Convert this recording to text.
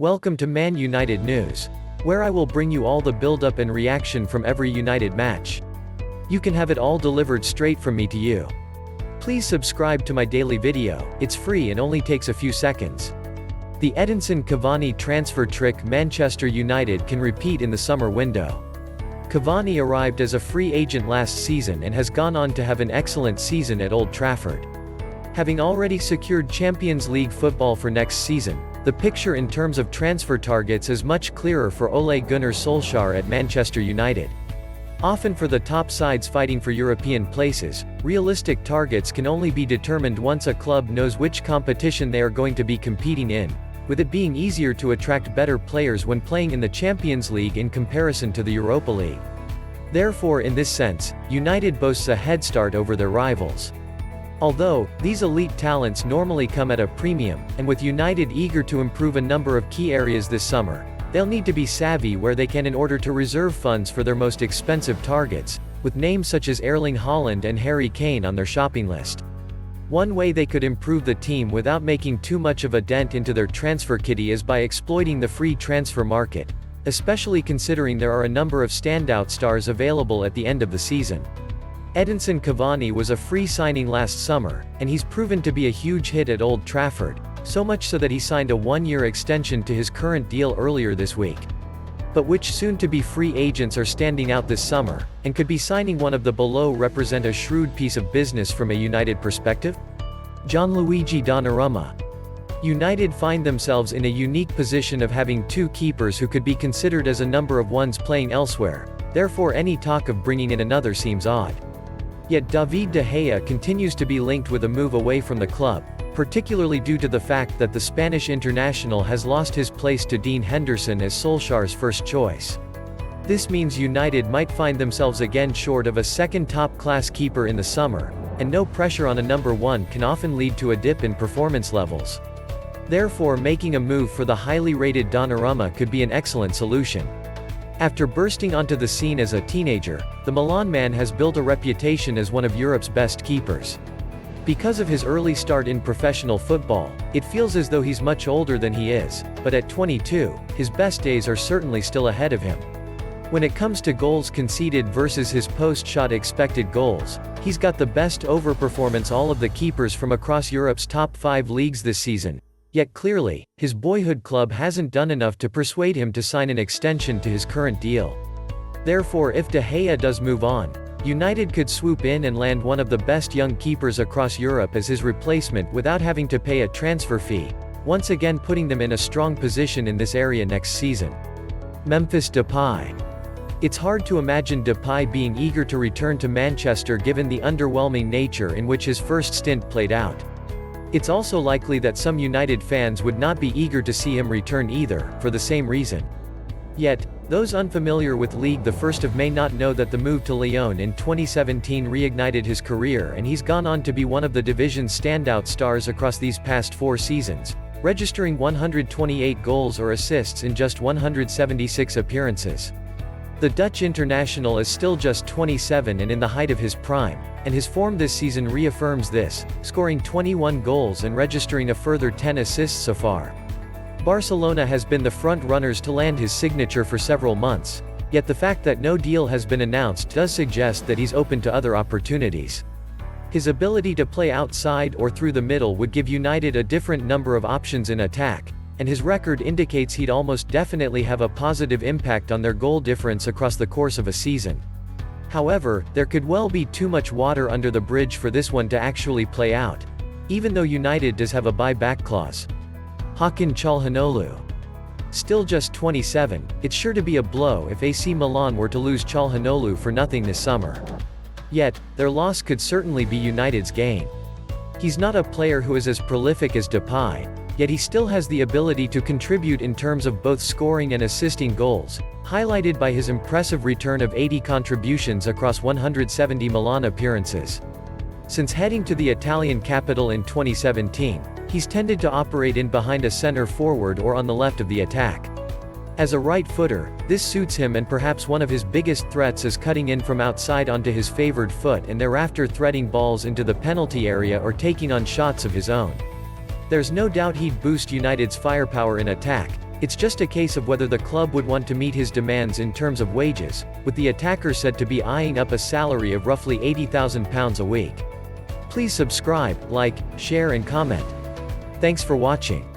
Welcome to Man United News, where I will bring you all the build-up and reaction from every United match. You can have it all delivered straight from me to you. Please subscribe to my daily video, it's free and only takes a few seconds. The Edinson Cavani transfer trick Manchester United can repeat in the summer window. Cavani arrived as a free agent last season and has gone on to have an excellent season at Old Trafford. Having already secured Champions League football for next season, the picture in terms of transfer targets is much clearer for Ole Gunnar Solskjaer at Manchester United. Often for the top sides fighting for European places, realistic targets can only be determined once a club knows which competition they are going to be competing in, with it being easier to attract better players when playing in the Champions League in comparison to the Europa League. Therefore, in this sense, United boasts a head start over their rivals. Although, these elite talents normally come at a premium, and with United eager to improve a number of key areas this summer, they'll need to be savvy where they can in order to reserve funds for their most expensive targets, with names such as Erling Haaland and Harry Kane on their shopping list. One way they could improve the team without making too much of a dent into their transfer kitty is by exploiting the free transfer market, especially considering there are a number of standout stars available at the end of the season. Edinson Cavani was a free signing last summer, and he's proven to be a huge hit at Old Trafford, so much so that he signed a one-year extension to his current deal earlier this week. But which soon-to-be free agents are standing out this summer, and could be signing one of the below represent a shrewd piece of business from a United perspective? Gianluigi Donnarumma. United find themselves in a unique position of having two keepers who could be considered as a number of ones playing elsewhere, therefore any talk of bringing in another seems odd. Yet David De Gea continues to be linked with a move away from the club, particularly due to the fact that the Spanish international has lost his place to Dean Henderson as Solskjaer's first choice. This means United might find themselves again short of a second top-class keeper in the summer, and no pressure on a number one can often lead to a dip in performance levels. Therefore, making a move for the highly rated Donnarumma could be an excellent solution. After bursting onto the scene as a teenager, the Milan man has built a reputation as one of Europe's best keepers. Because of his early start in professional football, it feels as though he's much older than he is, but at 22, his best days are certainly still ahead of him. When it comes to goals conceded versus his post-shot expected goals, he's got the best overperformance all of the keepers from across Europe's top 5 leagues this season. Yet clearly, his boyhood club hasn't done enough to persuade him to sign an extension to his current deal. Therefore, if De Gea does move on, United could swoop in and land one of the best young keepers across Europe as his replacement without having to pay a transfer fee, once again putting them in a strong position in this area next season. Memphis Depay. It's hard to imagine Depay being eager to return to Manchester given the underwhelming nature in which his first stint played out. It's also likely that some United fans would not be eager to see him return either, for the same reason. Yet, those unfamiliar with Ligue 1 may not know that the move to Lyon in 2017 reignited his career and he's gone on to be one of the division's standout stars across these past 4 seasons, registering 128 goals or assists in just 176 appearances. The Dutch international is still just 27 and in the height of his prime, and his form this season reaffirms this, scoring 21 goals and registering a further 10 assists so far. Barcelona has been the front-runners to land his signature for several months, yet the fact that no deal has been announced does suggest that he's open to other opportunities. His ability to play outside or through the middle would give United a different number of options in attack, and his record indicates he'd almost definitely have a positive impact on their goal difference across the course of a season. However, there could well be too much water under the bridge for this one to actually play out, even though United does have a buy-back clause. Hakan Calhanoglu. Still just 27, it's sure to be a blow if AC Milan were to lose Calhanoglu for nothing this summer. Yet, their loss could certainly be United's gain. He's not a player who is as prolific as Depay, yet he still has the ability to contribute in terms of both scoring and assisting goals, highlighted by his impressive return of 80 contributions across 170 Milan appearances. Since heading to the Italian capital in 2017, he's tended to operate in behind a center forward or on the left of the attack. As a right footer, this suits him, and perhaps one of his biggest threats is cutting in from outside onto his favored foot and thereafter threading balls into the penalty area or taking on shots of his own. There's no doubt he'd boost United's firepower in attack, It's just a case of whether the club would want to meet his demands in terms of wages, with the attacker said to be eyeing up a salary of roughly £80,000 a week. Please subscribe, like, share and comment. Thanks for watching.